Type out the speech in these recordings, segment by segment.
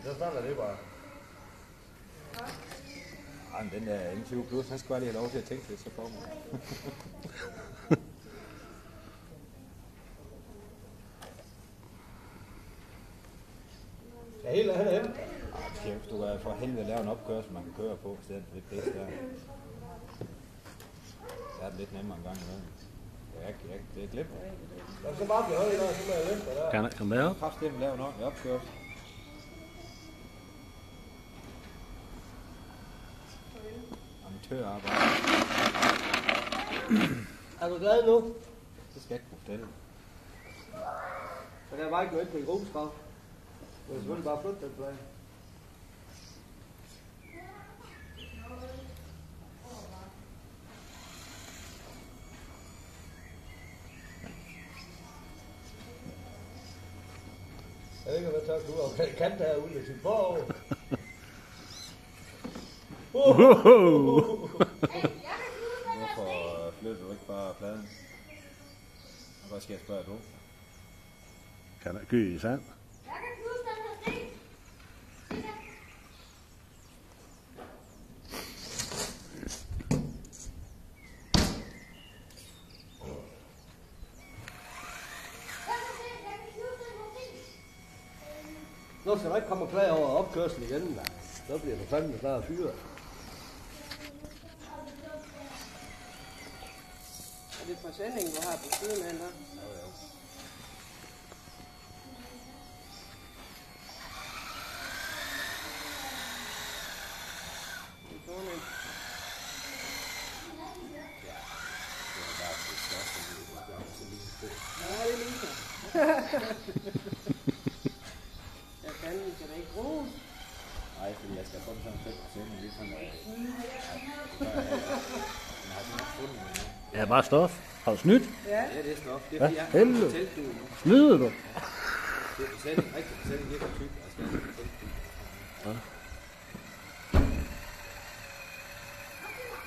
Så starter det bare. Ej, men den der M20 Plus, han skal bare lige have lov til at tænke lidt, så får man. Ja, helt han er hjemme. Chef, du kan for helvede lave en opkørsel, man kan køre på, i stedet for det pisse der. Det er det lidt nemmere en gang imellem. Det er glemt. Jeg skal bare blive højt, så må jeg vente der. Kan han komme derop? Kraftedeme lave en ordentlig opkørsel. Amatørarbejde. Er du glad nu? Det skal jeg ikke kunne fortælle. Så der var ikke noget på i grusgrav. Du kan selvfølgelig bare flytte den plan. Jeg ved ikke, hvad tager du ud af kant herude i sit borg. Hvorfor flytter du ikke bare pladen? Hvad skal jeg spørge du? Kan der gyde i sand? Jeg kan knuse den her sten. Nu skal der ikke komme og klage over opkørslen igen, da. Så bliver du fandme snart fyret. Er det forsendingen, du har på siden af, eller? Jo. Det er fornemt. Ja, det er lige så. Jeg kan da ikke bruge. Nej, fordi jeg skal få sådan 5% ligesom. Jeg har sådan ikke fundet noget. Ja, bare stof. Har du snydt? Ja. Ja, det er stof. Det er Hvad fordi, jeg har helvede? fortalt det nu. Snyder du? Det er fortælling, rigtig fortælling, det er for tyk. Jeg skal have fortalt det.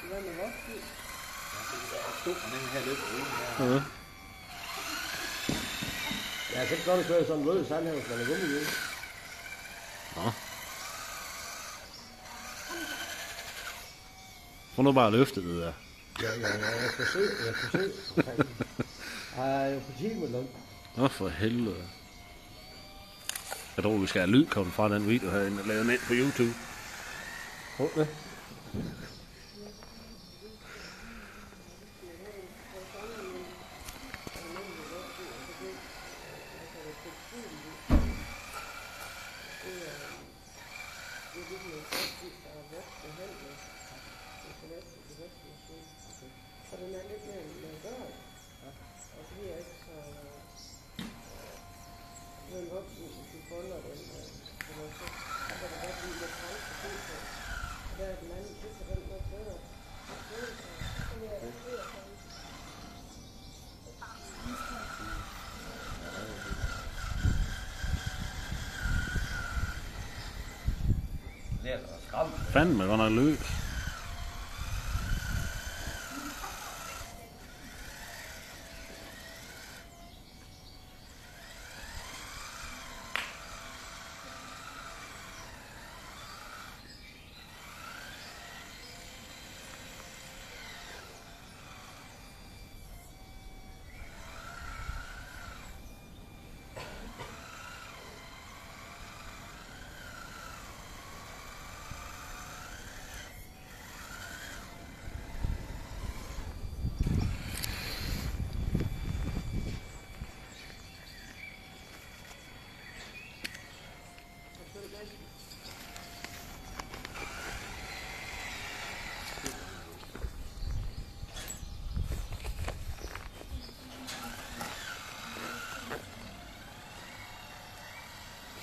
Hvad med voksen? Stor, og den her løb ude her. Ja. Jeg kan ikke godt køre sådan en rød sand her, hvis man er gummi ude. Nå. Få nu bare løftet det der. Jeg forsøger. Jeg er jo på time langt. Nå for helvede. Jeg tror, vi skal have lyd komme fra den video herinde og lave den ind på YouTube. Hold det. Så den er lidt mere med børn. Og så bliver jeg ikke så... Når en voksen, hvis du folder den, eller så kan der godt blive lidt træls at se på. Og der er den anden, det er den nok bedre. Så vil jeg ikke høre på den. Det er da skræmt. Fanden med godt nok løs.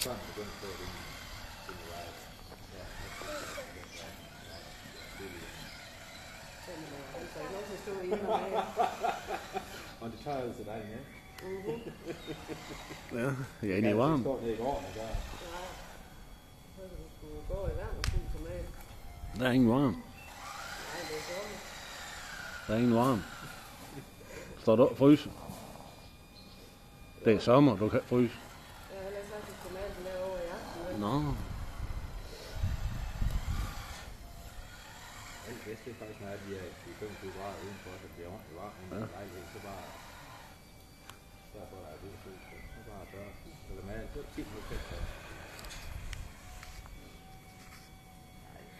Sådan begyndte på det. Og det tager jo til dig, ja? Ja, jeg er inde i varmen. Det står nede i gården, og der. Så kan du skulle gå i vand og fylde tomat. Der er ingen varm. Nej, det er sommer. Der er ingen varm. Står du op fryse? Det er sommer, du kan fryse. Jeg har heller sagt, at tomaten er over i aften. Nå, bedste er faktisk, når de er i 25 grader udenfor, så bliver ordentligt varmt i en lejlighed, så bare derfor er der god sol på. Så bare tørre. Eller med alt, så 10 minutter tørre.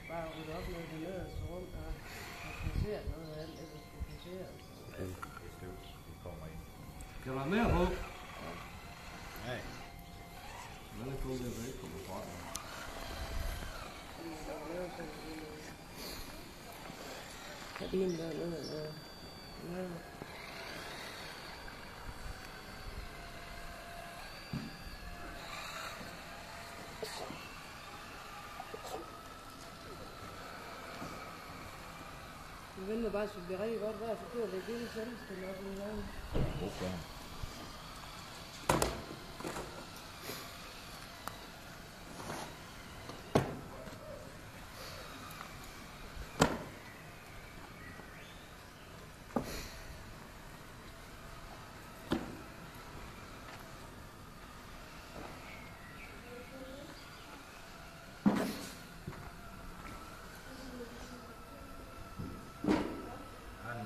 Bare rydde op med det nederste rum og kassere noget af alt det, der skulle kassere. Det er støv, det kommer ind. Kan du have mere på? Nej. Men det er kun det, der ikke kommer fra. Kabinen dernede. Ja. Vi venter bare, så det bliver rigtig godt vejr, så bliver det hele selvstændigt op en gang. Okay.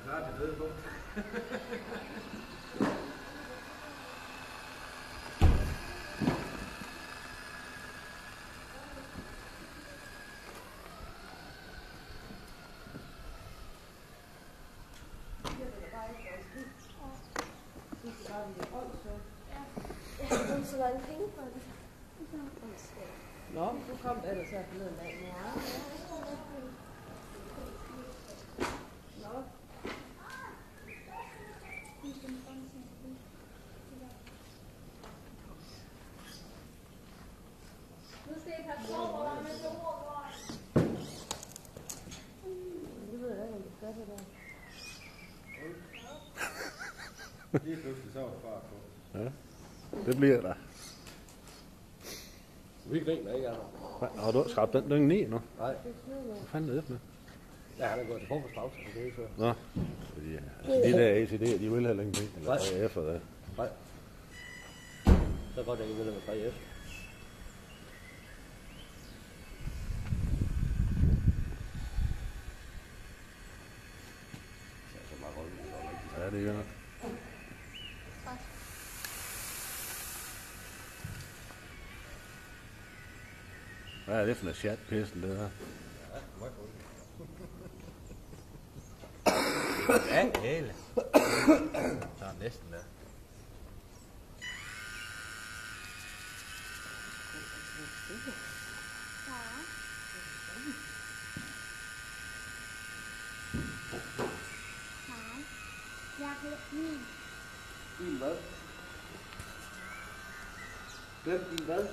Klar til døde på. Så mange penge for det. Nå, du kom der ellers her forleden dag. Ja. Nå. Nu skal I passe på, hvor der er med jord. Det ved jeg ikke, om du skal det der. Lige pludselig så var der fart på. Ja, det bliver der. Vi griner ikke, altså. Har du også skrabt den dynge ned nu? Nej. Hvad fanden er det med? Ja, han er gået til frokostpause, så det er ikke så. Nå, fordi de der ACD, de vil heller ingenting. Eller Nej. 3F og det. Nej. Så godt, jeg ikke vil med 3F. Ja, det gør nok. Hvad er det for noget chatpissen, det der? Ja, hele. Så er næsten der. Jeg kan lide Din hvad? Hvem din hvad?